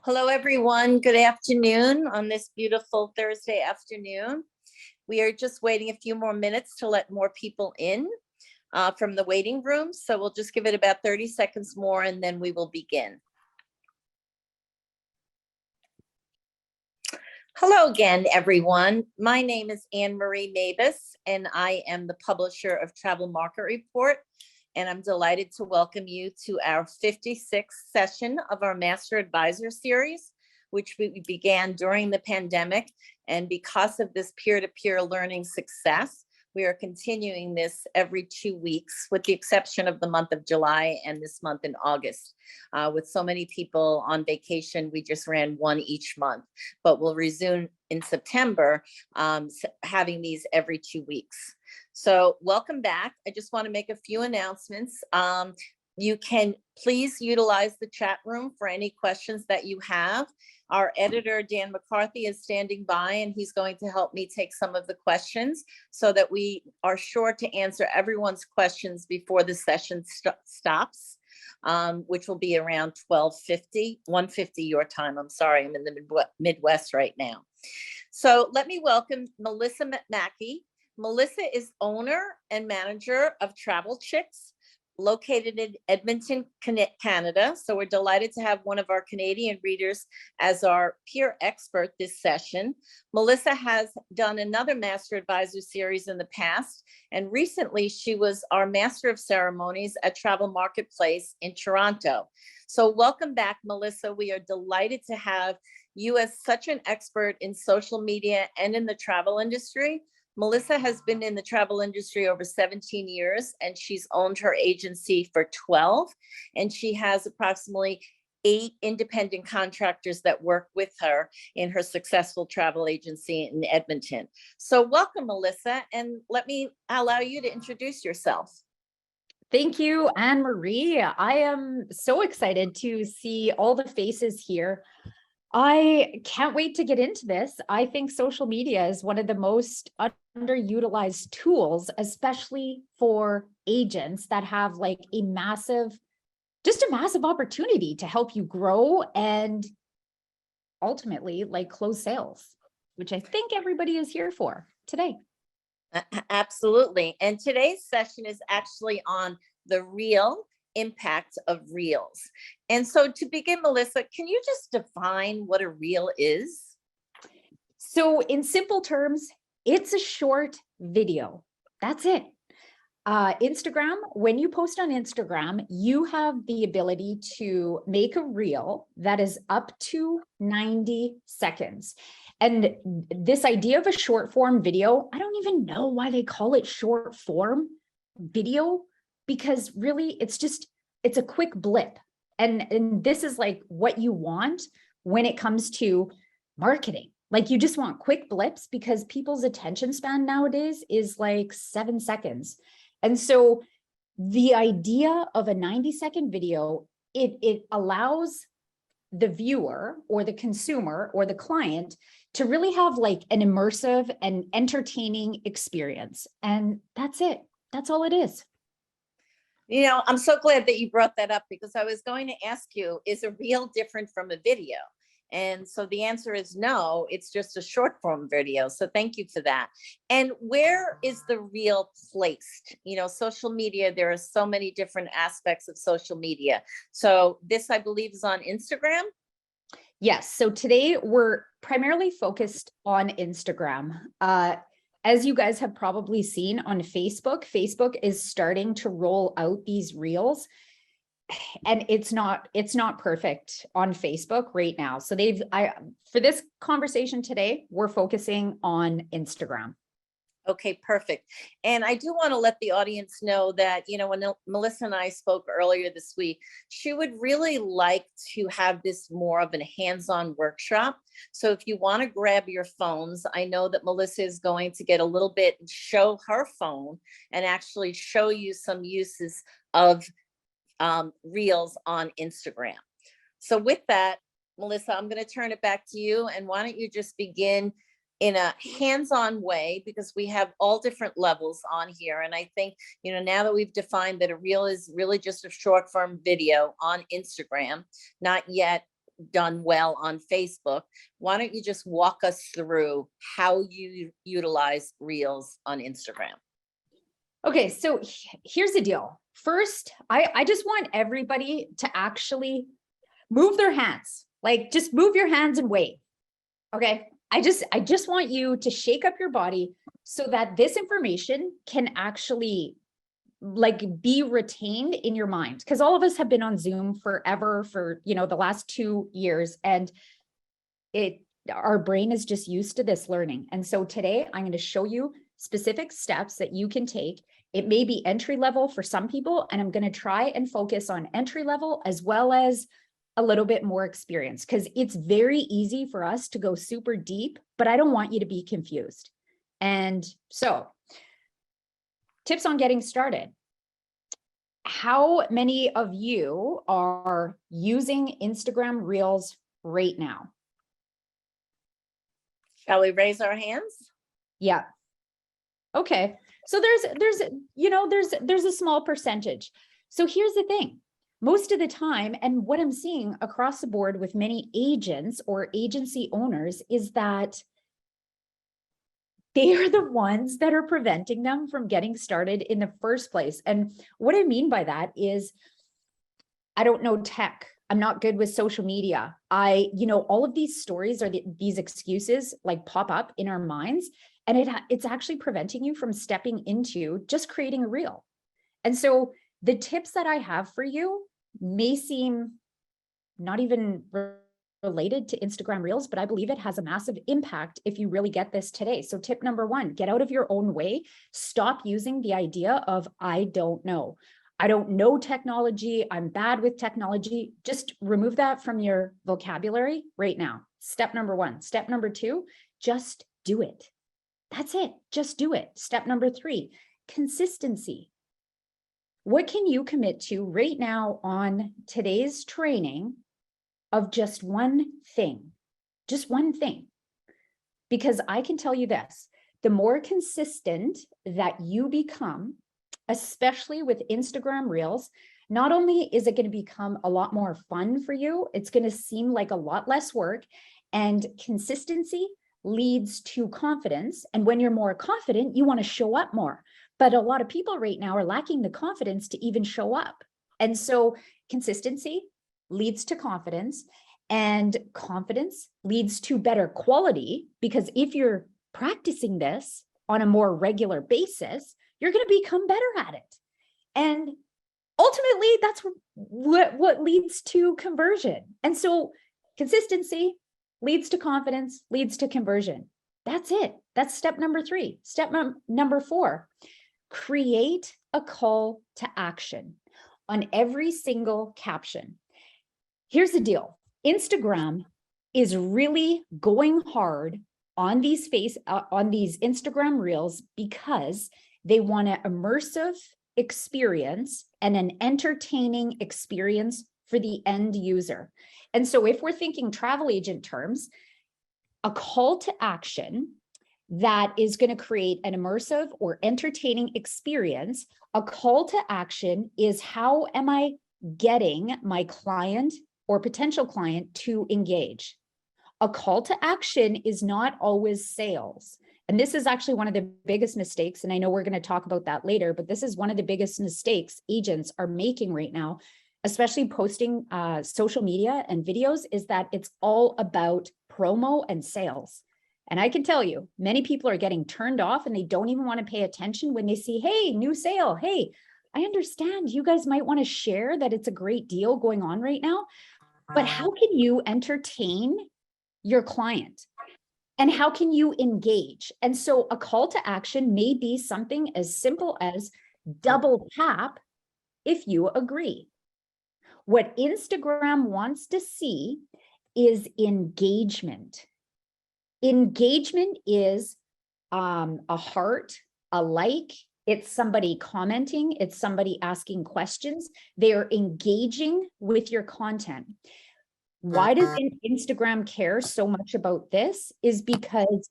Hello, everyone. Good afternoon on this beautiful Thursday afternoon. We are just waiting a few more minutes to let more people in from the waiting room. So we'll just give it about 30 seconds more and then we will begin. Hello again, everyone. My name is Anne Marie Mavis, and I am the publisher of Travel Market Report. And I'm delighted to welcome you to our 56th session of our MasterAdvisor series, which we began during the pandemic. And because of this peer-to-peer learning success, we are continuing this every 2 weeks, with the exception of the month of July and this month in August. With so many people on vacation, we just ran one each month, but we'll resume in September, having these every 2 weeks. So welcome back. I just want to make a few announcements. You can please utilize the chat room for any questions that you have. Our editor, Dan McCarthy, is standing by, and he's going to help me take some of the questions so that we are sure to answer everyone's questions before the session stops, which will be around 12:50, 1:50 your time. I'm sorry, I'm in the Midwest right now. So let me welcome Melissa Mackey. Melissa is owner and manager of Travel Chicks, located in Edmonton, Canada. So we're delighted to have one of our Canadian readers as our peer expert this session. Melissa has done another MasterAdvisor series in the past, and recently she was our Master of Ceremonies at Travel Marketplace in Toronto. So welcome back, Melissa. We are delighted to have you as such an expert in social media and in the travel industry. Melissa has been in the travel industry over 17 years, and she's owned her agency for 12, and she has approximately 8 independent contractors that work with her in her successful travel agency in Edmonton. So welcome, Melissa, and let me allow you to introduce yourself. Thank you, Anne Marie. I am so excited to see all the faces here. I can't wait to get into this. I think social media is one of the most underutilized tools, especially for agents that have like a massive opportunity to help you grow and ultimately like close sales, which I think everybody is here for today. Absolutely. And today's session is actually on the real impact of reels. And so to begin, Melissa, can you just define what a reel is? So in simple terms, it's a short video. That's it. Instagram, when you post on Instagram, you have the ability to make a reel that is up to 90 seconds. And this idea of a short form video, I don't even know why they call it short form video, because really it's a quick blip. And this is like what you want when it comes to marketing. Like you just want quick blips because people's attention span nowadays is like 7 seconds. And so the idea of a 90-second video, it allows the viewer or the consumer or the client to really have like an immersive and entertaining experience. And that's it. That's all it is. You know, I'm so glad that you brought that up, because I was going to ask you, is a reel different from a video? And so the answer is no, it's just a short form video. So thank you for that. And where is the reel placed? You know, social media, there are so many different aspects of social media. So this, I believe, is on Instagram. Yes. So today we're primarily focused on Instagram. As you guys have probably seen on Facebook, Facebook is starting to roll out these reels, and it's not perfect on Facebook right now. So for this conversation today, we're focusing on Instagram. Okay, perfect. And I do want to let the audience know that, you know, when Melissa and I spoke earlier this week, she would really like to have this more of a hands-on workshop. So if you want to grab your phones, I know that Melissa is going to get a little bit, show her phone and actually show you some uses of reels on Instagram. So with that, Melissa, I'm going to turn it back to you. And why don't you just begin in a hands-on way, because we have all different levels on here. And I think, you know, now that we've defined that a reel is really just a short form video on Instagram, not yet done well on Facebook. Why don't you just walk us through how you utilize Reels on Instagram? Okay, so here's the deal. First, I just want everybody to actually move their hands. Like, just move your hands and wave. Okay. I just want you to shake up your body so that this information can actually like be retained in your mind. Because all of us have been on Zoom forever for, the last 2 years, and our brain is just used to this learning. And so today I'm going to show you specific steps that you can take. It may be entry level for some people, and I'm going to try and focus on entry level as well as a little bit more experience, because it's very easy for us to go super deep, but I don't want you to be confused. And so, tips on getting started. How many of you are using Instagram Reels right now? Shall we raise our hands? Yeah. Okay. So there's a small percentage. So here's the thing. Most of the time, and what I'm seeing across the board with many agents or agency owners, is that they are the ones that are preventing them from getting started in the first place. And what I mean by that is, I don't know tech. I'm not good with social media. All of these stories or these excuses like pop up in our minds, and it's actually preventing you from stepping into just creating a reel. And so the tips that I have for you may seem not even related to Instagram Reels, but I believe it has a massive impact if you really get this today. So tip number 1, get out of your own way. Stop using the idea of, I don't know. I don't know technology. I'm bad with technology. Just remove that from your vocabulary right now. Step number 1. Step number 2, just do it. That's it. Just do it. Step number 3, consistency. What can you commit to right now on today's training of just one thing? Just one thing. Because I can tell you this, the more consistent that you become, especially with Instagram Reels, not only is it going to become a lot more fun for you, it's going to seem like a lot less work, and consistency leads to confidence. And when you're more confident, you want to show up more. But a lot of people right now are lacking the confidence to even show up. And so consistency leads to confidence, and confidence leads to better quality, because if you're practicing this on a more regular basis, you're going to become better at it. And ultimately, that's what leads to conversion. And so consistency leads to confidence, leads to conversion. That's it. That's step number 3. Step number 4, create a call to action on every single caption. Here's the deal. Instagram is really going hard on these Instagram Reels because they want an immersive experience and an entertaining experience for the end user. And so if we're thinking travel agent terms, a call to action that is going to create an immersive or entertaining experience, a call to action is, how am I getting my client or potential client to engage? A call to action is not always sales. And this is actually one of the biggest mistakes. And I know we're going to talk about that later, but this is one of the biggest mistakes agents are making right now, especially posting social media and videos, is that it's all about promo and sales. And I can tell you, many people are getting turned off and they don't even want to pay attention when they see, hey, new sale. Hey, I understand you guys might want to share that it's a great deal going on right now, but how can you entertain your client? And how can you engage? And so a call to action may be something as simple as double tap if you agree. What Instagram wants to see is engagement. Engagement is a heart, a like, it's somebody commenting, it's somebody asking questions. They are engaging with your content. Why does Instagram care so much about this? Is because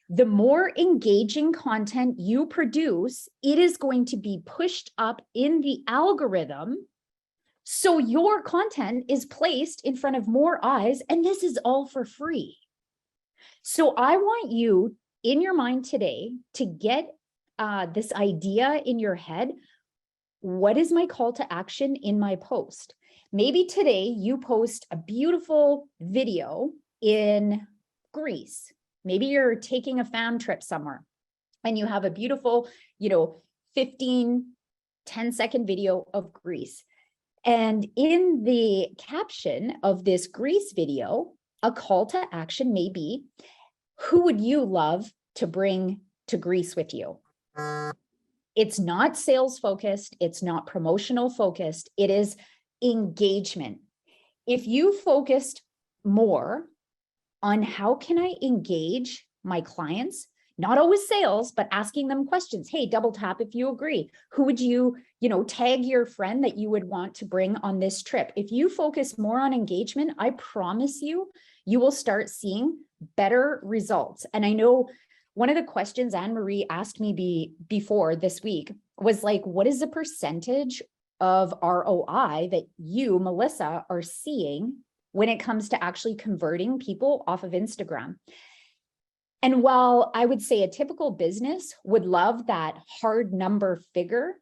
the more engaging content you produce, it is going to be pushed up in the algorithm So your content is placed in front of more eyes, and this is all for free. So I want you in your mind today to get this idea in your head. What is my call to action in my post? Maybe today you post a beautiful video in Greece. Maybe you're taking a fam trip somewhere and you have a beautiful, 10-second video of Greece. And in the caption of this Greece video, a call to action may be, who would you love to bring to Greece with you? It's not sales focused. It's not promotional focused. It is engagement. If you focused more on how can I engage my clients, not always sales, but asking them questions. Hey, double tap if you agree. Who would you, tag your friend that you would want to bring on this trip? If you focus more on engagement, I promise you, you will start seeing better results. And I know one of the questions Anne-Marie asked me before this week was like, what is the percentage of ROI that you, Melissa, are seeing when it comes to actually converting people off of Instagram? And while I would say a typical business would love that hard number figure,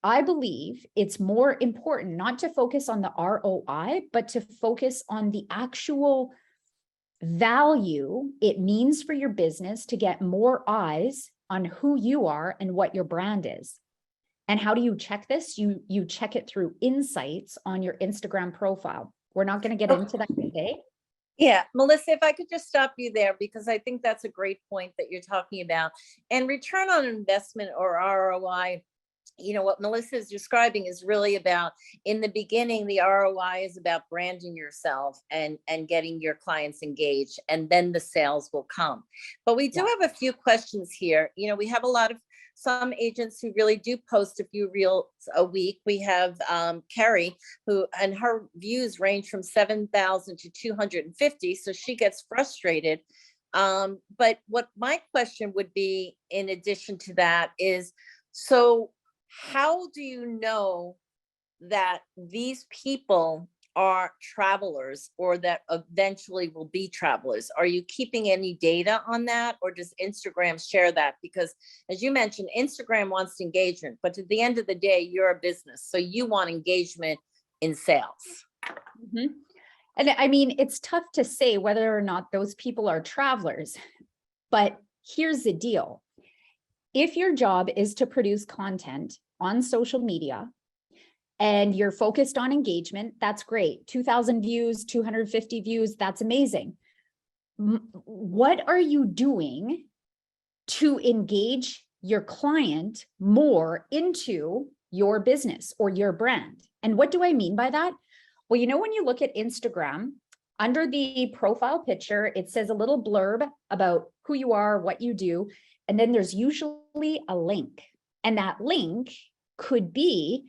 I believe it's more important not to focus on the ROI, but to focus on the actual value it means for your business to get more eyes on who you are and what your brand is. And how do you check this? You check it through insights on your Instagram profile. We're not going to get into that today. Yeah, Melissa, if I could just stop you there, because I think that's a great point that you're talking about. And return on investment, or ROI, what Melissa is describing is really about, in the beginning, the ROI is about branding yourself and getting your clients engaged, and then the sales will come. But we do have a few questions here. We have some agents who really do post a few reels a week. We have Carrie, and her views range from 7,000 to 250. So she gets frustrated. But what my question would be, in addition to that, is, so how do you know that these people are travelers, or that eventually will be travelers? Are you keeping any data on that, or does Instagram share that? Because as you mentioned, Instagram wants engagement, but at the end of the day, you're a business, so you want engagement in sales. Mm-hmm. And I mean, it's tough to say whether or not those people are travelers, but here's the deal. If your job is to produce content on social media and you're focused on engagement, that's great. 2,000 views, 250 views, that's amazing. What are you doing to engage your client more into your business or your brand? And what do I mean by that? Well, when you look at Instagram, under the profile picture, it says a little blurb about who you are, what you do, and then there's usually a link. And that link could be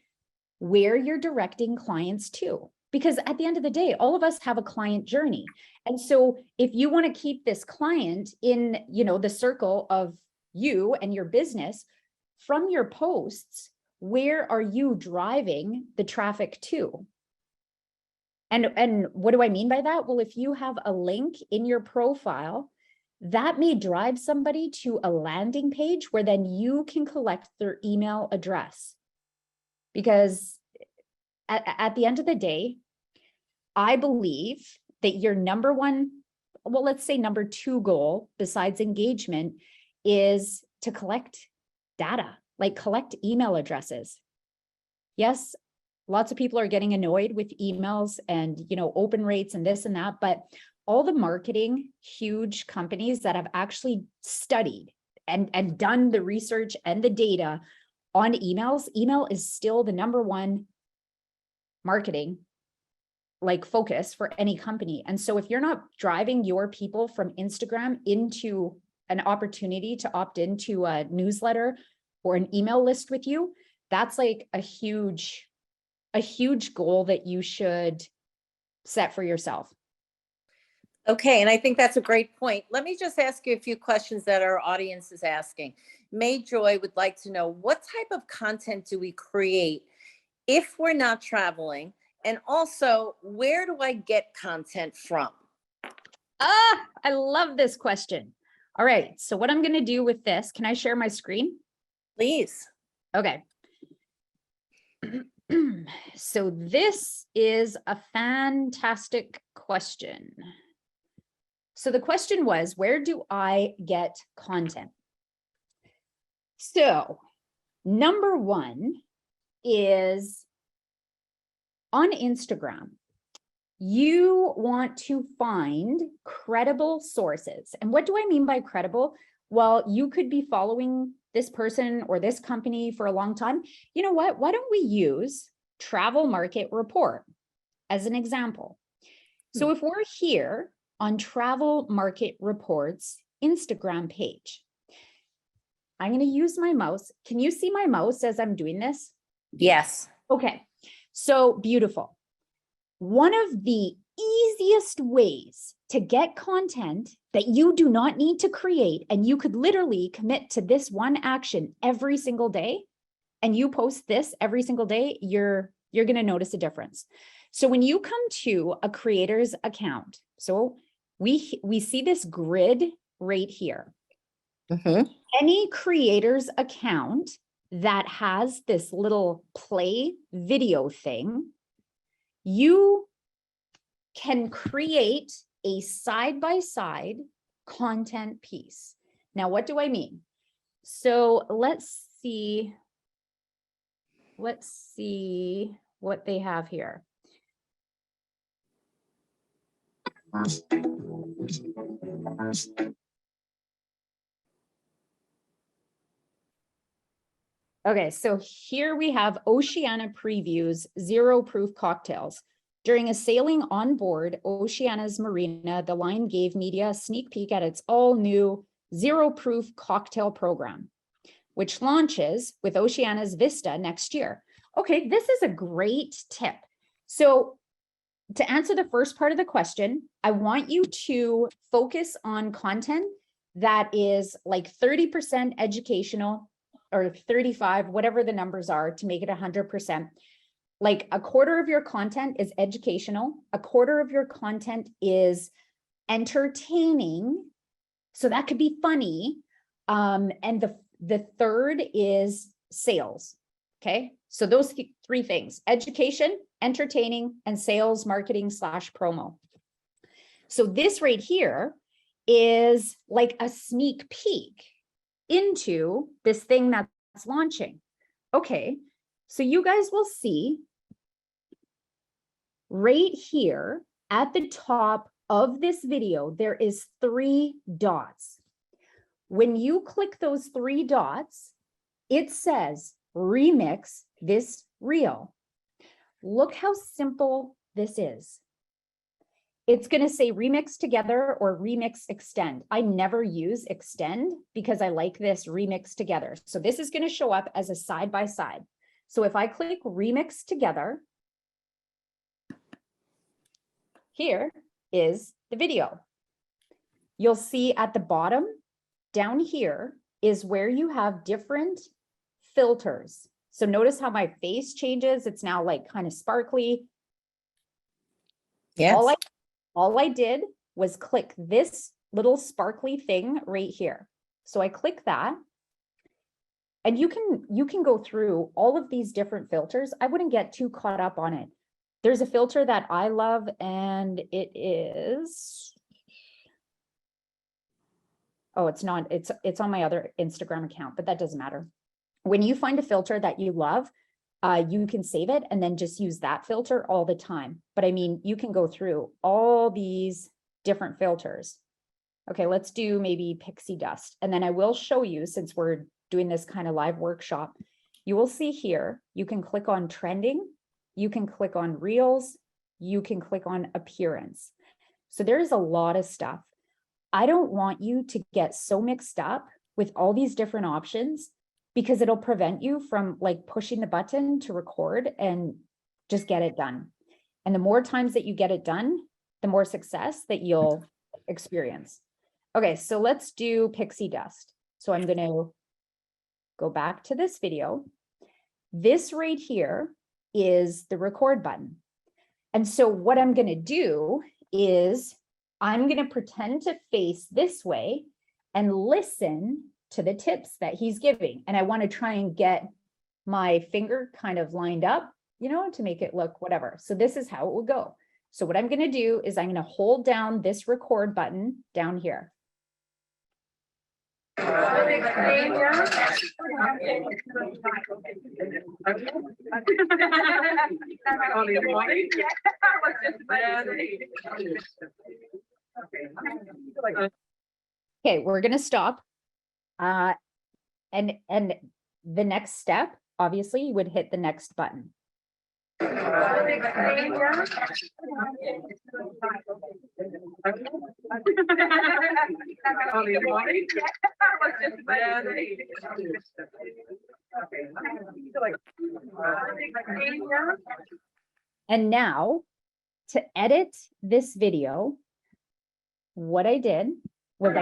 where you're directing clients to. Because at the end of the day, all of us have a client journey. And so if you want to keep this client in, the circle of you and your business, from your posts, where are you driving the traffic to? And what do I mean by that? Well, if you have a link in your profile, that may drive somebody to a landing page where then you can collect their email address. Because at the end of the day, I believe that your number one, well, let's say number two goal besides engagement is to collect data, like collect email addresses. Yes, lots of people are getting annoyed with emails and, open rates and this and that, but all the marketing, huge companies that have actually studied and done the research and the data on emails, email is still the number one marketing focus for any company. And so if you're not driving your people from Instagram into an opportunity to opt into a newsletter or an email list with you, that's like a huge goal that you should set for yourself. Okay, and I think that's a great point. Let me just ask you a few questions that our audience is asking. May Joy would like to know, what type of content do we create if we're not traveling And also, where do I get content from? I love this question. All right, so what I'm going to do with this, can I share my screen? Please. Okay. So this is a fantastic question. So the question was, where do I get content? So number one is on Instagram. You want to find credible sources. And what do I mean by credible? Well, you could be following this person or this company for a long time. You know what? Why don't we use Travel Market Report as an example? So if we're here on Travel Market Report's Instagram page, I'm going to use my mouse. Can you see my mouse as I'm doing this? Yes. Okay, so beautiful. One of the easiest ways to get content that you do not need to create, and you could literally commit to this one action every single day, and you post this every single day, you're going to notice a difference. So when you come to a creator's account, so we see this grid right here. Any creator's account that has this little play video thing, you can create a side-by-side content piece. Now, what do I mean? So let's see what they have here. Okay, so here we have Oceana Previews Zero Proof Cocktails. During a sailing on board Oceana's marina, the line gave media a sneak peek at its all-new Zero Proof cocktail program, which launches with Oceana's Vista next year. Okay, this is a great tip. So to answer the first part of the question, I want you to focus on content that is like 30% educational or 35, whatever the numbers are to make it 100%. Like a quarter of your content is educational, a quarter of your content is entertaining. So that could be funny. And the third is sales. Okay. So those three things: education, entertaining, and sales, marketing / promo. So this right here is like a sneak peek into this thing that's launching. Okay. So you guys will see right here at the top of this video, there is 3 dots. When you click those 3 dots, it says remix this reel. Look how simple this is. It's going to say remix together or remix extend. I never use extend because I like this remix together. So this is going to show up as a side-by-side. So if I click remix together, here is the video. You'll see at the bottom down here is where you have different filters. So notice how my face changes. It's now like kind of sparkly. Yes. All I did was click this little sparkly thing right here. So I click that. And you can go through all of these different filters. I wouldn't get too caught up on it. There's a filter that I love, and it is, oh, it's not, it's on my other Instagram account, but that doesn't matter. When you find a filter that you love, you can save it and then just use that filter all the time. But I mean, you can go through all these different filters. Okay, let's do maybe pixie dust. And then I will show you, since we're doing this kind of live workshop, you will see here, you can click on trending, you can click on reels, you can click on appearance. So there's a lot of stuff. I don't want you to get so mixed up with all these different options, because it'll prevent you from like pushing the button to record and just get it done. And the more times that you get it done, the more success that you'll experience. Okay, so let's do pixie dust. So I'm going to go back to this video. This right here is the record button. And so what I'm going to do is I'm going to pretend to face this way and listen to the tips that he's giving. And I want to try and get my finger kind of lined up, you know, to make it look whatever. So this is how it will go. So what I'm going to do is I'm going to hold down this record button down here. Okay, we're going to stop. And the next step, obviously, you would hit the next button. And now, to edit this video, what I did was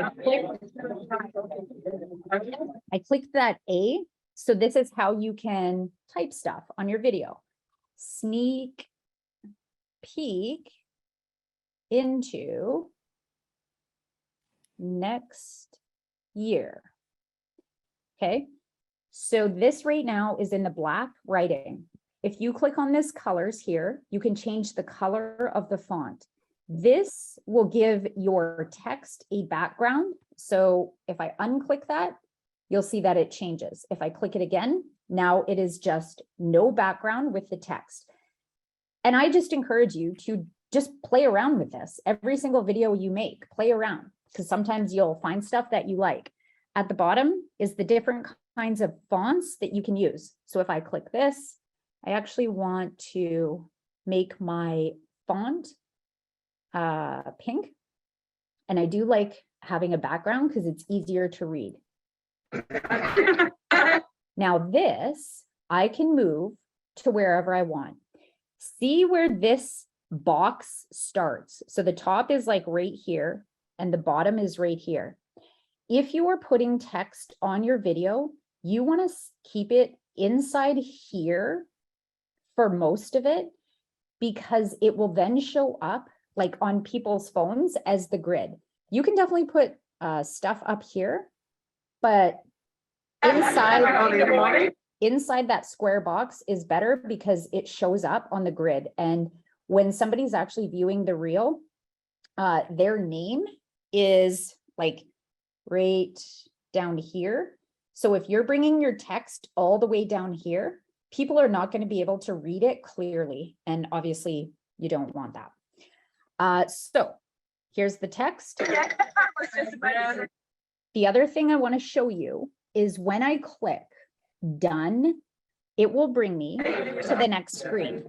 I clicked that A. So this is how you can type stuff on your video. Sneak peek into next year. Okay, so this right now is in the black writing. If you click on this colors here, you can change the color of the font. This will give your text a background. So if I unclick that, you'll see that it changes. If I click it again, now it is just no background with the text. And I just encourage you to just play around with this. Every single video you make, play around, because sometimes you'll find stuff that you like. At the bottom is the different kinds of fonts that you can use. So if I click this, I actually want to make my font pink. And I do like having a background because it's easier to read. Now this, I can move to wherever I want. See where this box starts. So the top is like right here and the bottom is right here. If you are putting text on your video, you want to keep it inside here for most of it, because it will then show up like on people's phones as the grid. You can definitely put stuff up here, but inside that square box is better because it shows up on the grid. And when somebody's actually viewing the reel, their name is like right down here. So if you're bringing your text all the way down here, people are not going to be able to read it clearly. And obviously you don't want that. So here's the text. The other thing I want to show you is when I click done, it will bring me to the next screen.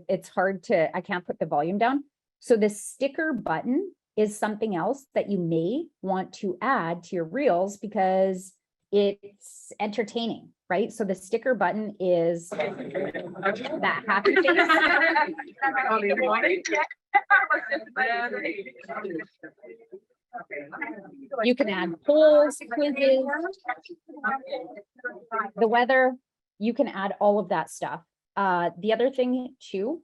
It's hard to, I can't put the volume down. So the sticker button is something else that you may want to add to your reels because it's entertaining, right? So the sticker button is that happy face. You can add polls, quizzes, the weather, you can add all of that stuff. The other thing too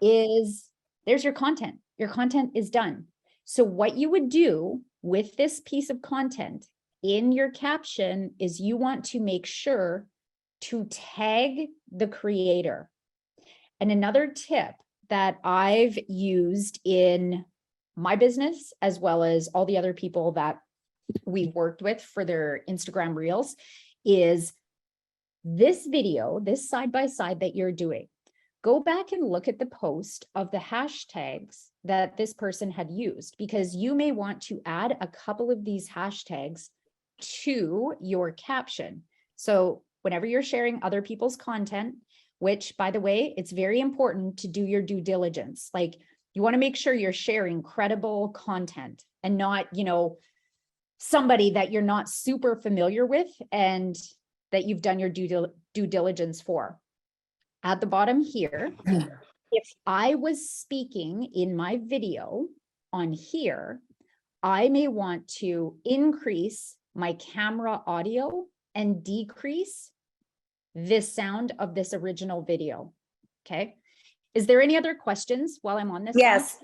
is there's your content. Your content is done. So what you would do with this piece of content in your caption is you want to make sure to tag the creator. And another tip that I've used in my business, as well as all the other people that we've worked with for their Instagram reels, is this video, this side-by-side that you're doing. Go back and look at the post of the hashtags that this person had used, because you may want to add a couple of these hashtags to your caption. So whenever you're sharing other people's content, which by the way, it's very important to do your due diligence. Like you want to make sure you're sharing credible content and not, you know, somebody that you're not super familiar with and that you've done your due diligence for. At the bottom here, if I was speaking in my video on here, I may want to increase my camera audio and decrease the sound of this original video. Okay. Is there any other questions while I'm on this? Yes,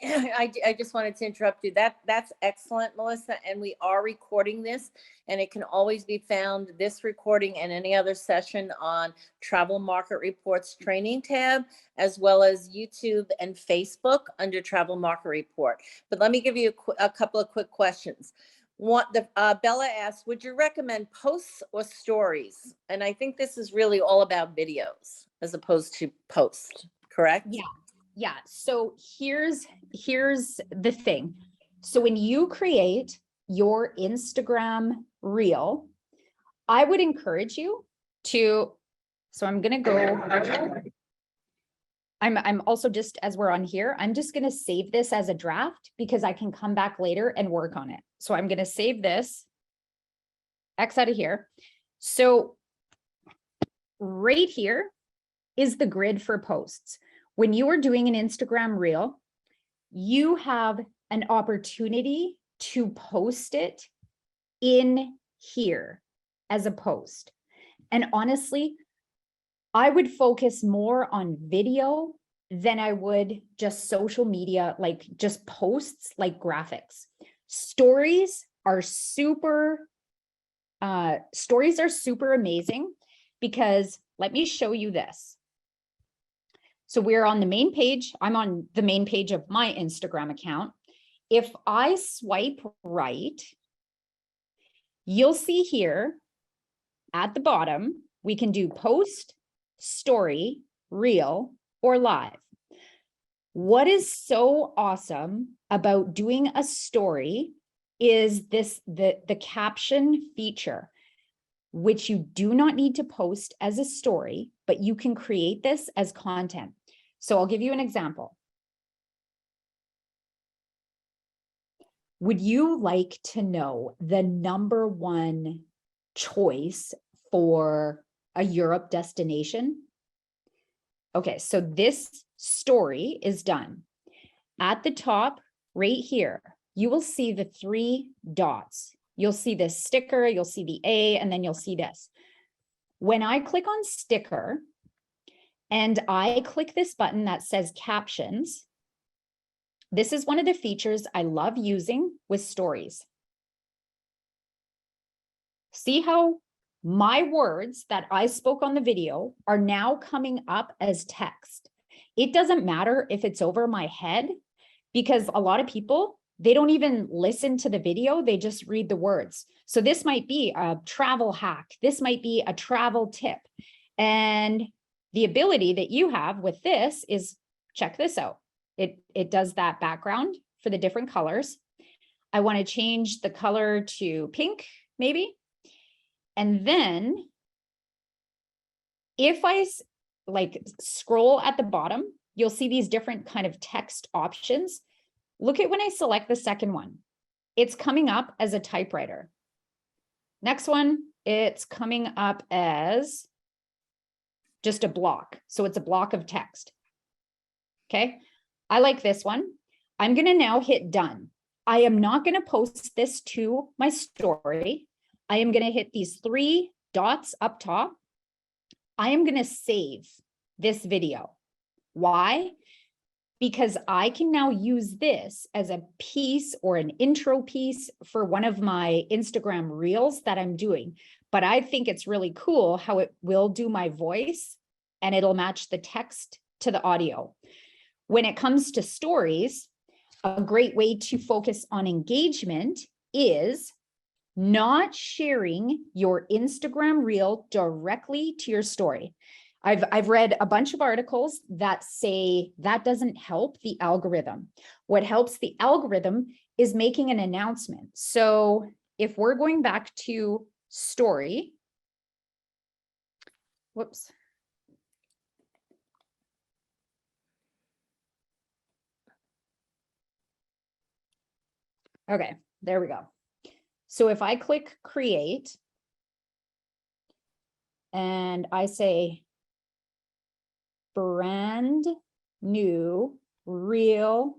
I just wanted to interrupt you. That's excellent, Melissa. And we are recording this, and it can always be found, this recording and any other session, on Travel Market Reports training tab, as well as YouTube and Facebook under Travel Market Report. But let me give you a couple of quick questions. Bella asked, would you recommend posts or stories? And I think this is really all about videos as opposed to posts, correct? Yeah. So here's the thing. So when you create your Instagram reel, I would encourage you to, so I'm going to go, I'm also, just as we're on here, I'm just going to save this as a draft because I can come back later and work on it. So I'm going to save this, X out of here. So right here is the grid for posts. When you are doing an Instagram reel, you have an opportunity to post it in here as a post. And honestly, I would focus more on video than I would just social media, like just posts like graphics. Stories are super amazing because let me show you this. So we're on the main page. I'm on the main page of my Instagram account. If I swipe right, you'll see here at the bottom, we can do post, story, reel, or live. What is so awesome about doing a story is the caption feature, which you do not need to post as a story, but you can create this as content. So I'll give you an example. Would you like to know the #1 choice for a Europe destination? Okay, so this story is done. At the top, right here, you will see the 3 dots. You'll see this sticker, you'll see the A, and then you'll see this. When I click on sticker and I click this button that says captions, this is one of the features I love using with stories. See how my words that I spoke on the video are now coming up as text. It doesn't matter if it's over my head, because a lot of people, they don't even listen to the video, they just read the words. So this might be a travel hack, this might be a travel tip. And the ability that you have with this is, check this out. It does that background for the different colors. I want to change the color to pink, maybe. And then if I like scroll at the bottom, you'll see these different kind of text options. Look at when I select the second one, it's coming up as a typewriter. Next one, it's coming up as just a block. So it's a block of text. Okay, I like this one. I'm going to now hit done. I am not going to post this to my story. I am going to hit these 3 dots up top. I am going to save this video. Why? Because I can now use this as a piece or an intro piece for one of my Instagram reels that I'm doing. But I think it's really cool how it will do my voice and it'll match the text to the audio. When it comes to stories, a great way to focus on engagement is not sharing your Instagram reel directly to your story. I've read a bunch of articles that say that doesn't help the algorithm. What helps the algorithm is making an announcement. So if we're going back to story, whoops. Okay, there we go. So if I click create, and I say brand new reel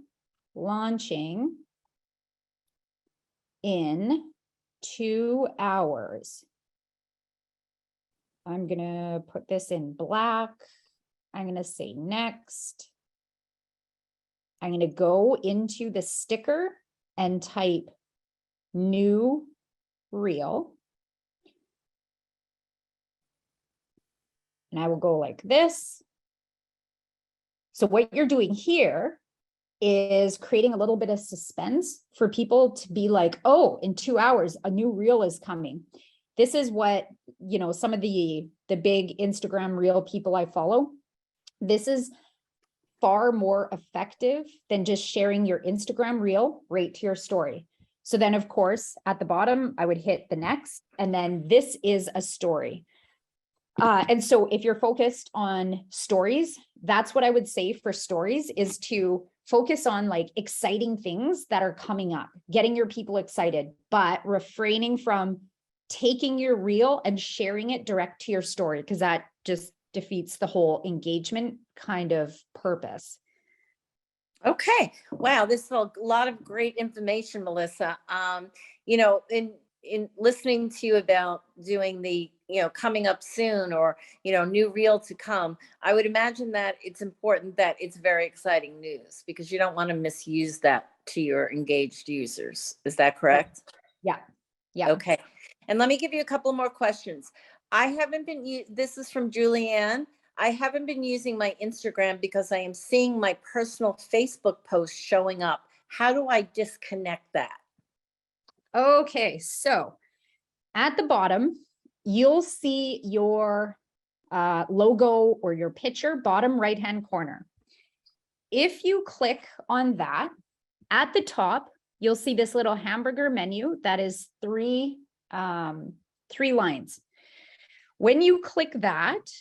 launching in 2 hours. I'm gonna put this in black. I'm gonna say next. I'm gonna go into the sticker and type new reel. And I will go like this. So what you're doing here is creating a little bit of suspense for people to be like, oh, in 2 hours, a new reel is coming. This is what, you know, some of the big Instagram reel people I follow, this is far more effective than just sharing your Instagram reel right to your story. So then, of course, at the bottom, I would hit the next, and then this is a story. And so if you're focused on stories, that's what I would say for stories, is to focus on like exciting things that are coming up, getting your people excited, but refraining from taking your reel and sharing it direct to your story, because that just defeats the whole engagement kind of purpose. Okay. Wow. This is a lot of great information, Melissa. You know, in listening to you about doing the, you know, coming up soon, or, you know, new reel to come, I would imagine that it's important that it's very exciting news, because you don't want to misuse that to your engaged users. Is that correct? Yeah. Yeah. Okay. And let me give you a couple more questions. I haven't been, this is from Julianne. I haven't been using my Instagram because I am seeing my personal Facebook posts showing up. How do I disconnect that? Okay, so at the bottom, you'll see your logo or your picture, bottom right-hand corner. If you click on that, at the top, you'll see this little hamburger menu that is three lines. When you click that,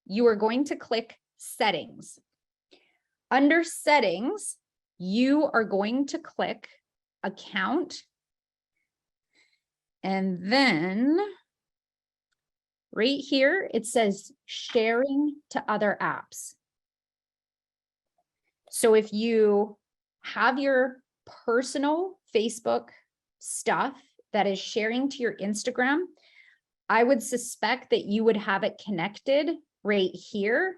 you are going to click settings. Under settings, you are going to click account. And then right here, it says sharing to other apps. So if you have your personal Facebook stuff that is sharing to your Instagram, I would suspect that you would have it connected right here.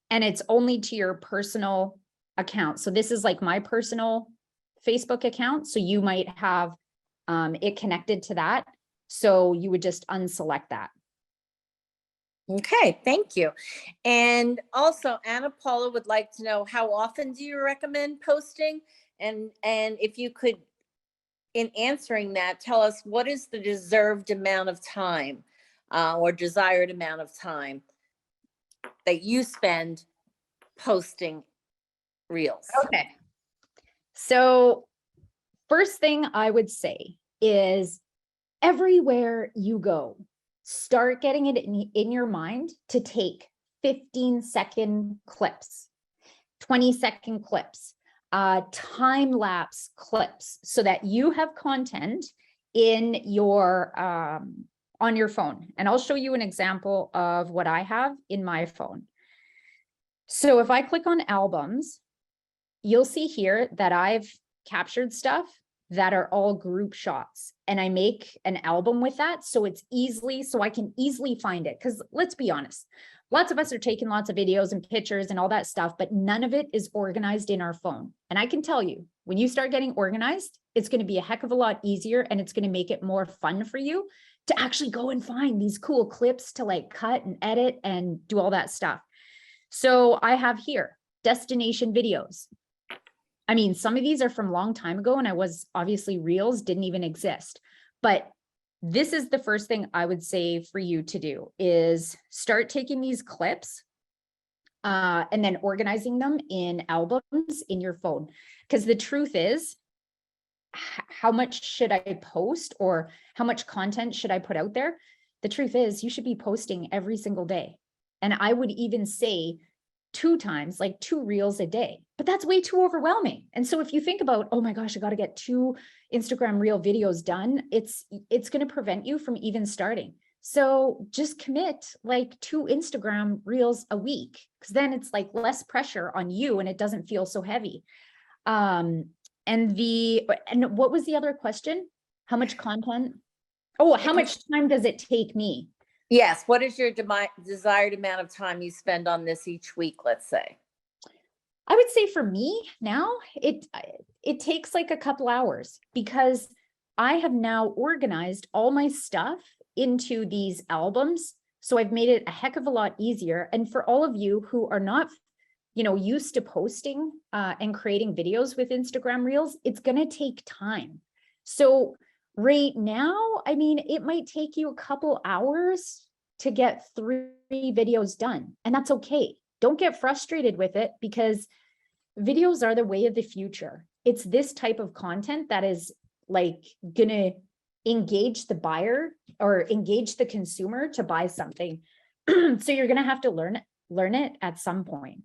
And it's only to your personal account. So this is like my personal Facebook account. So you might have it connected to that. So you would just unselect that. Okay, thank you. And also, Anna Paula would like to know, how often do you recommend posting? And if you could, in answering that, tell us what is the deserved amount of time or desired amount of time that you spend posting reels. Okay. So first thing I would say is, everywhere you go, start getting it in your mind to take 15-second clips, 20-second clips, time-lapse clips, so that you have content in your on your phone. And I'll show you an example of what I have in my phone. So if I click on albums, you'll see here that I've captured stuff that are all group shots, and I make an album with that. So it's easily, so I can easily find it. Because let's be honest, lots of us are taking lots of videos and pictures and all that stuff, but none of it is organized in our phone. And I can tell you, when you start getting organized, it's going to be a heck of a lot easier, and it's going to make it more fun for you to actually go and find these cool clips to like cut and edit and do all that stuff. So I have here destination videos. I mean, some of these are from a long time ago, and I was obviously reels didn't even exist, but this is the first thing I would say for you to do, is start taking these clips and then organizing them in albums in your phone. Because the truth is, how much should I post, or how much content should I put out there? The truth is, you should be posting every single day. And I would even say 2 times, like 2 reels a day, but that's way too overwhelming. And so if you think about, oh my gosh, I got to get 2 Instagram reel videos done, it's going to prevent you from even starting. So just commit like 2 Instagram reels a week, because then it's like less pressure on you and it doesn't feel so heavy. And what was the other question? How much content? Oh, how much time does it take me? Yes. What is your desired amount of time you spend on this each week, let's say? I would say for me now, it takes like a couple hours, because I have now organized all my stuff into these albums. So I've made it a heck of a lot easier. And for all of you who are not, used to posting and creating videos with Instagram Reels, it's going to take time. So right now, I mean, it might take you a couple hours to get 3 videos done, and that's okay. Don't get frustrated with it, because videos are the way of the future. It's this type of content that is like gonna engage the buyer or engage the consumer to buy something. So you're gonna have to learn it at some point.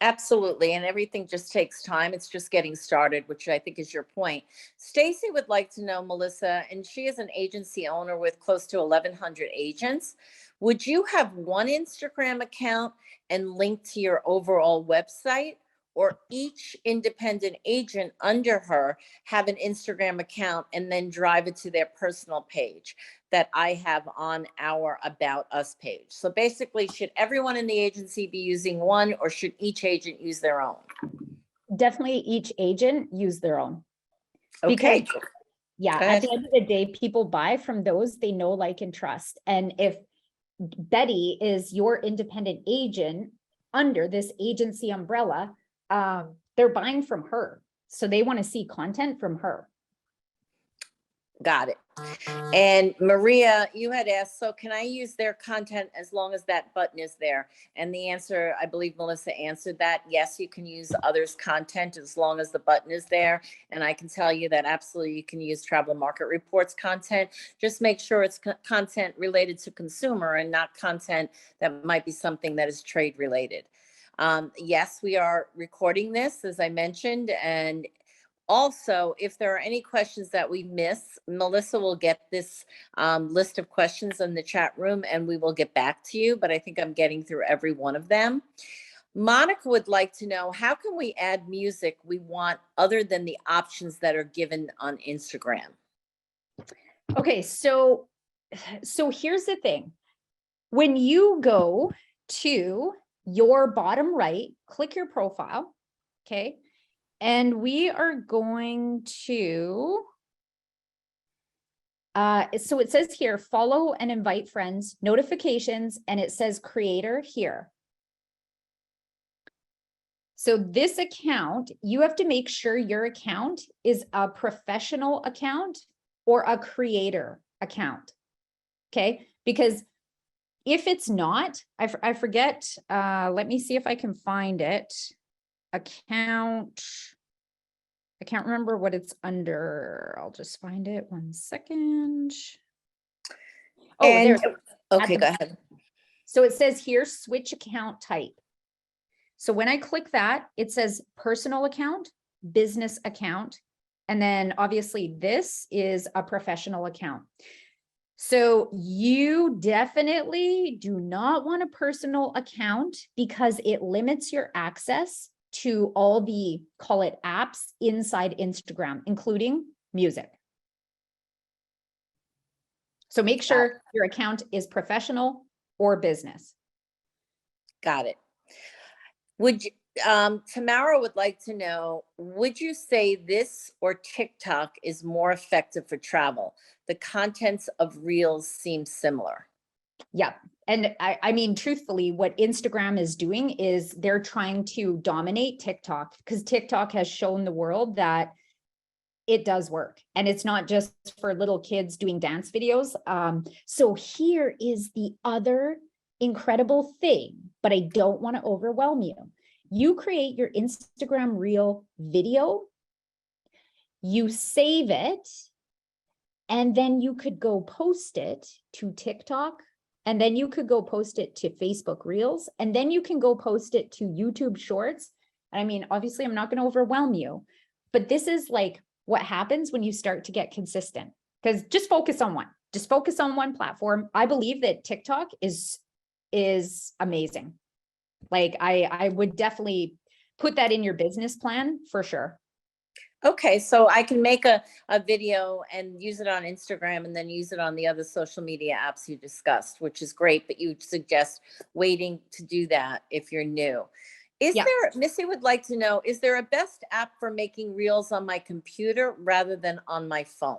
Absolutely. And everything just takes time. It's just getting started, which I think is your point. Stacy would like to know, Melissa, and she is an agency owner with close to 1,100 agents. Would you have one Instagram account and link to your overall website, or each independent agent under her have an Instagram account and then drive it to their personal page that I have on our About Us page? So basically, should everyone in the agency be using one, or should each agent use their own? Definitely each agent use their own. Okay. Because, yeah, at the end of the day, people buy from those they know, like, and trust. And if Betty is your independent agent under this agency umbrella, they're buying from her. So they want to see content from her. Got it. And Maria, you had asked, so can I use their content as long as that button is there? And the answer, I believe Melissa answered that. Yes, you can use others' content as long as the button is there. And I can tell you that absolutely you can use Travel Market Reports content. Just make sure it's content related to consumer and not content that might be something that is trade related. Yes, we are recording this, as I mentioned, and also, if there are any questions that we miss, Melissa will get this list of questions in the chat room and we will get back to you, but I think I'm getting through every one of them. Monica would like to know, how can we add music we want other than the options that are given on Instagram? Okay, so here's the thing. When you go to your bottom right, click your profile, okay? And we are going to, so it says here, follow and invite friends, notifications, and it says creator here. So this account, you have to make sure your account is a professional account or a creator account, okay? Because if it's not, I forget, let me see if I can find it. Account, I can't remember what it's under. I'll just find it 1 second. Oh, And, there's okay, go ahead. So it says here, switch account type. So when I click that, it says personal account, business account, and then obviously this is a professional account. So you definitely do not want a personal account because it limits your access to all the, call it, apps inside Instagram, including music. So make sure your account is professional or business. Got it. Would you, Tamara would like to know, would you say this or TikTok is more effective for travel? The contents of Reels seem similar. Yeah. And I mean, truthfully, what Instagram is doing is they're trying to dominate TikTok, because TikTok has shown the world that it does work. And it's not just for little kids doing dance videos. So here is the other incredible thing, but I don't want to overwhelm you. You create your Instagram Reel video, you save it, and then you could go post it to TikTok and then you could go post it to Facebook Reels, and then you can go post it to YouTube Shorts. I mean, obviously, I'm not going to overwhelm you, but this is like what happens when you start to get consistent, because just focus on one platform. I believe that TikTok is amazing. Like I would definitely put that in your business plan for sure. Okay, so I can make a video and use it on Instagram and then use it on the other social media apps you discussed, which is great, but you suggest waiting to do that if you're new. Is Yeah. there, Missy would like to know, is there a best app for making reels on my computer rather than on my phone?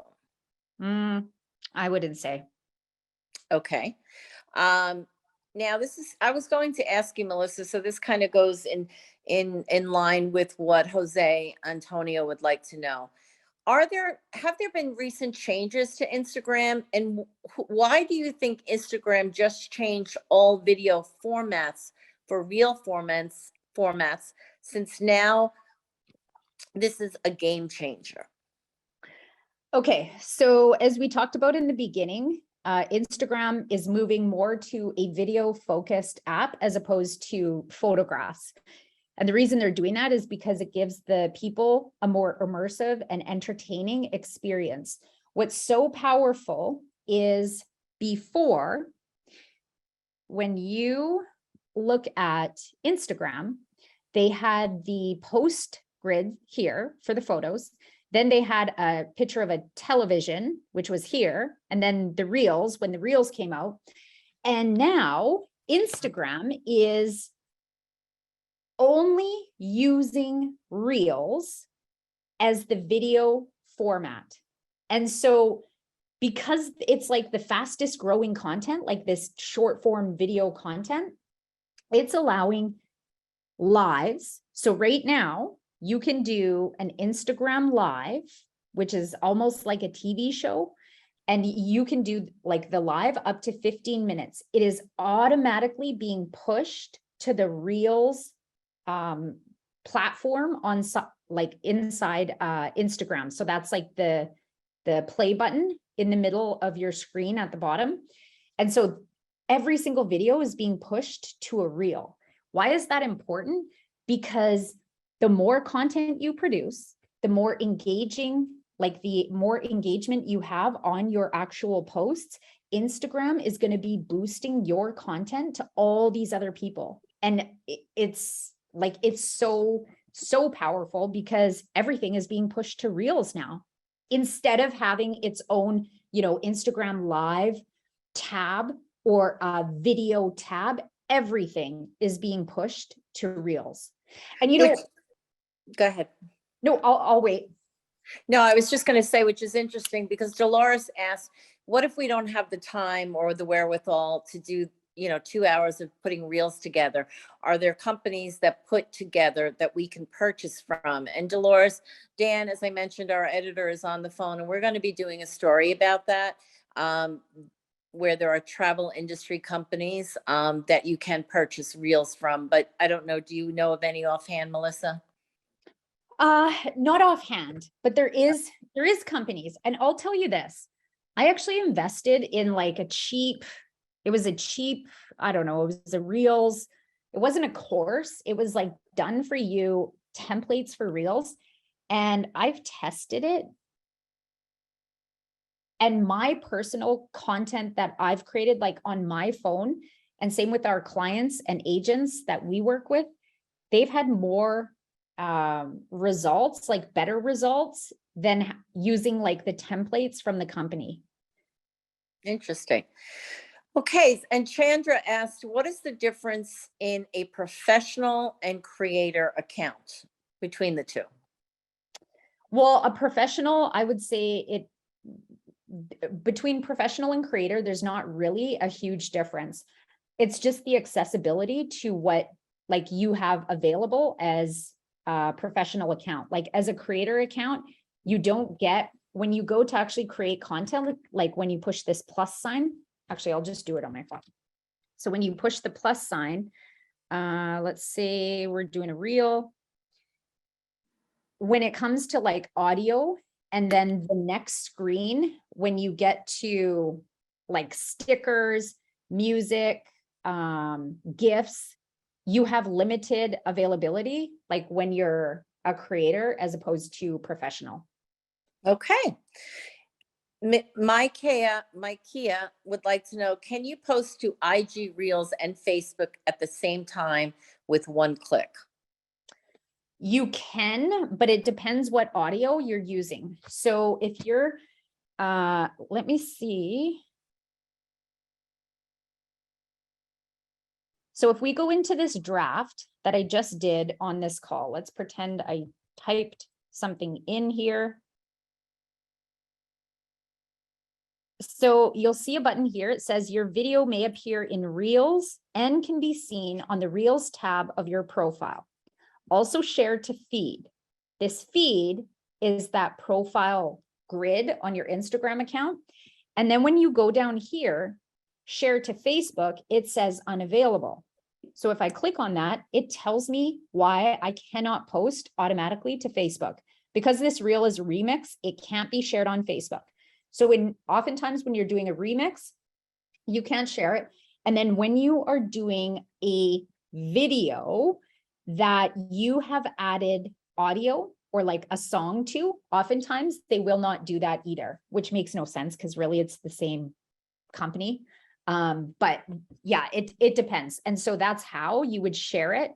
I wouldn't say. Okay. Um, Now I was going to ask you, Melissa, so this kind of goes in line with what Jose Antonio would like to know. Have there been recent changes to Instagram, and why do you think Instagram just changed all video formats for real formats since now this is a game changer? Okay, so as we talked about in the beginning, Instagram is moving more to a video focused app as opposed to photographs. And the reason they're doing that is because it gives the people a more immersive and entertaining experience. What's so powerful is before, when you look at Instagram, they had the post grid here for the photos. Then they had a picture of a television, which was here, and then the reels, when the reels came out. And now Instagram is only using reels as the video format. And so because it's like the fastest growing content, like this short form video content, it's allowing lives. So right now, you can do an Instagram live, which is almost like a TV show. And you can do like the live up to 15 minutes. It is automatically being pushed to the Reels platform on like inside Instagram. So that's like the play button in the middle of your screen at the bottom. And so every single video is being pushed to a reel. Why is that important? Because the more content you produce, the more engaging, like the more engagement you have on your actual posts, Instagram is going to be boosting your content to all these other people. And it's like, it's so powerful because everything is being pushed to reels now. Instead of having its own, Instagram live tab or a video tab, everything is being pushed to reels. And go ahead. No, I'll wait. No, I was just going to say, which is interesting because Dolores asked, what if we don't have the time or the wherewithal to do 2 hours of putting reels together? Are there companies that put together that we can purchase from? And Dolores, Dan, as I mentioned, our editor is on the phone, and we're going to be doing a story about that, where there are travel industry companies that you can purchase reels from. But I don't know, do you know of any offhand, Melissa? Not offhand, but there is companies. And I'll tell you this, I actually invested in like it was a cheap, I don't know, it was a reels. It wasn't a course. It was like done for you templates for reels. And I've tested it. And my personal content that I've created, like on my phone, and same with our clients and agents that we work with, they've had more results, like better results than using like the templates from the company. Interesting. Okay, and Chandra asked, what is the difference in a professional and creator account between the two? Well, a professional, I would say between professional and creator, there's not really a huge difference. It's just the accessibility to what like you have available as a professional account. Like as a creator account, you don't get, when you go to actually create content, like when you push this plus sign, actually, I'll just do it on my phone. So when you push the plus sign, let's say we're doing a reel. When it comes to like audio, and then the next screen, when you get to like stickers, music, GIFs, you have limited availability, like when you're a creator as opposed to professional. Okay. Kia would like to know, can you post to IG Reels and Facebook at the same time with one click? You can, but it depends what audio you're using. So if you're, let me see. So if we go into this draft that I just did on this call, let's pretend I typed something in here. So you'll see a button here. It says your video may appear in Reels and can be seen on the Reels tab of your profile. Also share to feed. This feed is that profile grid on your Instagram account. And then when you go down here, share to Facebook, it says unavailable. So if I click on that, it tells me why I cannot post automatically to Facebook. Because this reel is a remix, it can't be shared on Facebook. So oftentimes when you're doing a remix, you can't share it. And then when you are doing a video that you have added audio or like a song to, oftentimes they will not do that either, which makes no sense because really it's the same company. But yeah, it depends. And so that's how you would share it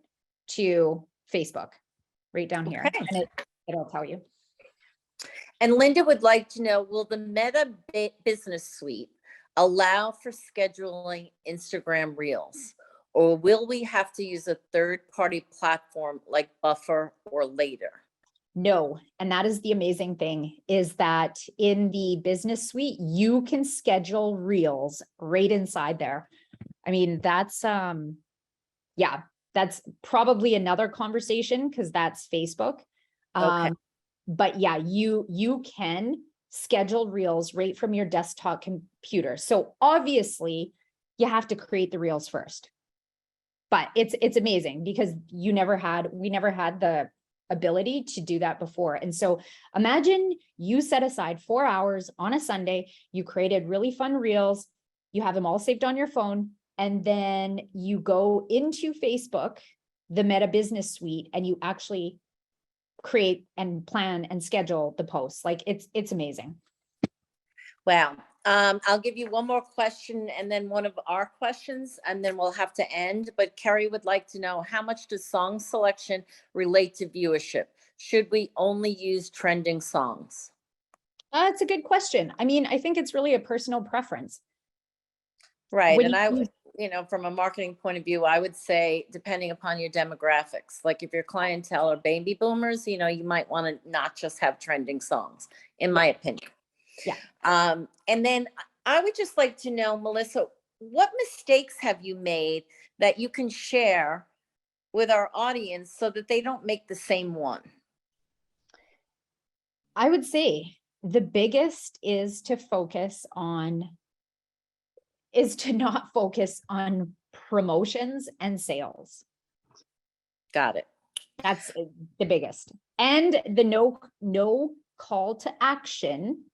to Facebook right down here. Okay. And it'll tell you. And Linda would like to know, will the Meta Business Suite allow for scheduling Instagram Reels? Or will we have to use a third-party platform like Buffer or Later? No, and that is the amazing thing, is that in the business suite, you can schedule reels right inside there. I mean, that's yeah, that's probably another conversation because that's Facebook. Okay. But yeah, you can schedule reels right from your desktop computer. So obviously you have to create the reels first. But it's amazing because we never had the ability to do that before. And so imagine you set aside 4 hours on a Sunday, you created really fun reels, you have them all saved on your phone, and then you go into Facebook, the Meta Business Suite, and you actually create and plan and schedule the posts. Like it's amazing. Wow. I'll give you one more question and then one of our questions, and then we'll have to end. But Kerry would like to know, how much does song selection relate to viewership? Should we only use trending songs? It's a good question. I mean, I think it's really a personal preference. Right. When And I would, you- from a marketing point of view, I would say, depending upon your demographics, like if your clientele are baby boomers, you might want to not just have trending songs, in my opinion. Yeah. And then I would just like to know, Melissa, what mistakes have you made that you can share with our audience so that they don't make the same one? I would say the biggest is to not focus on promotions and sales. Got it. That's the biggest. And the no call to action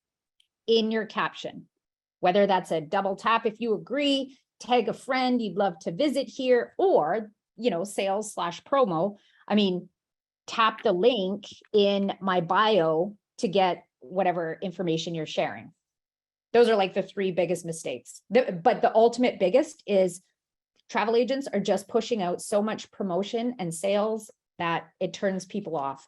in your caption, whether that's a double tap if you agree, tag a friend you'd love to visit here, or sales/promo. I mean, tap the link in my bio to get whatever information you're sharing. Those are like the 3 biggest mistakes. But the ultimate biggest is travel agents are just pushing out so much promotion and sales that it turns people off.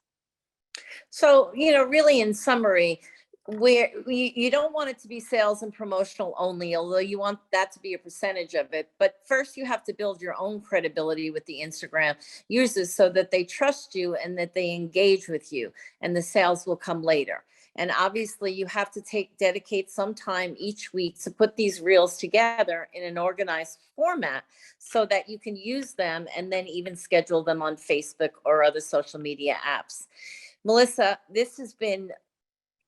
So, really in summary, where you don't want it to be sales and promotional only, although you want that to be a percentage of it. But first you have to build your own credibility with the Instagram users so that they trust you and that they engage with you, and the sales will come later. And obviously you have to dedicate some time each week to put these reels together in an organized format so that you can use them and then even schedule them on Facebook or other social media apps. Melissa, this has been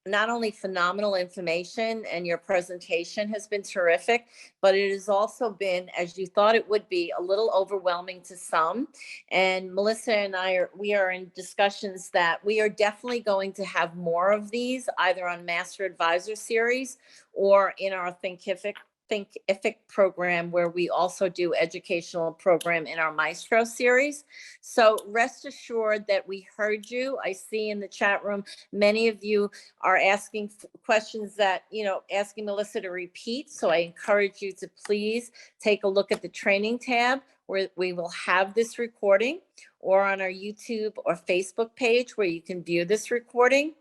not only phenomenal information, and your presentation has been terrific, but it has also been, as you thought it would be, a little overwhelming to some. And Melissa and we are in discussions that we are definitely going to have more of these, either on MasterAdvisor series or in our Thinkific Thinkific program where we also do educational program in our Maestro series. So rest assured that we heard you. I see in the chat room, many of you are asking questions that, asking Melissa to repeat. So I encourage you to please take a look at the training tab where we will have this recording, or on our YouTube or Facebook page where you can view this recording.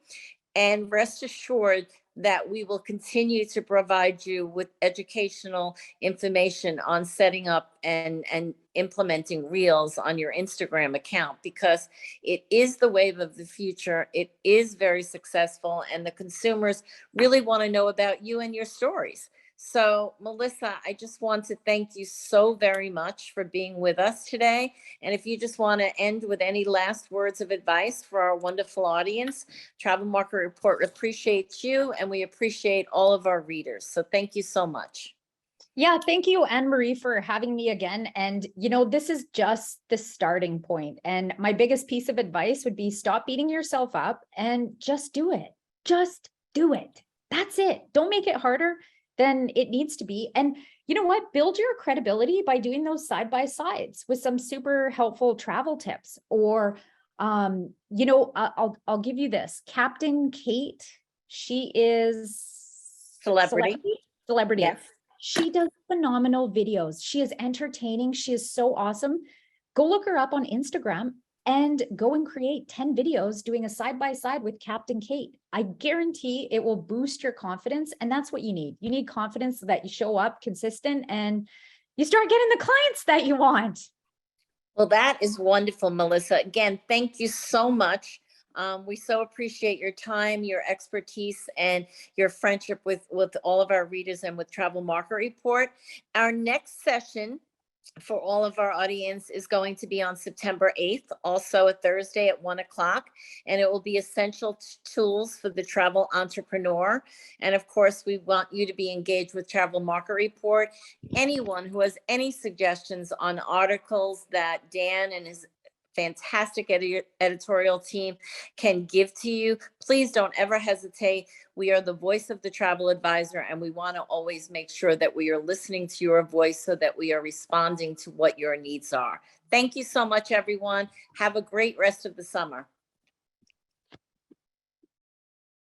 And rest assured that we will continue to provide you with educational information on setting up and implementing Reels on your Instagram account, because it is the wave of the future. It is very successful, and the consumers really want to know about you and your stories. So, Melissa, I just want to thank you so very much for being with us today. And if you just want to end with any last words of advice for our wonderful audience, Travel Market Report appreciates you, and we appreciate all of our readers. So thank you so much. Yeah, thank you, Anne-Marie, for having me again. And, this is just the starting point. And my biggest piece of advice would be stop beating yourself up and just do it. Just do it. That's it. Don't make it harder than it needs to be. And you know what? Build your credibility by doing those side by sides with some super helpful travel tips. Or, I'll give you this. Captain Kate, she is Celebrity. Yes. She does phenomenal videos. She is entertaining. She is so awesome. Go look her up on Instagram and go and create 10 videos doing a side-by-side with Captain Kate. I guarantee it will boost your confidence. And that's what you need. You need confidence so that you show up consistent and you start getting the clients that you want. Well, that is wonderful, Melissa. Again, thank you so much. We so appreciate your time, your expertise, and your friendship with all of our readers and with Travel Market Report. Our next session for all of our audience is going to be on September 8th, also a Thursday at 1:00. And it will be essential tools for the travel entrepreneur. And of course, we want you to be engaged with Travel Market Report. Anyone who has any suggestions on articles that Dan and his fantastic editorial team can give to you, please don't ever hesitate. We are the voice of the travel advisor, and we want to always make sure that we are listening to your voice so that we are responding to what your needs are. Thank you so much, everyone. Have a great rest of the summer.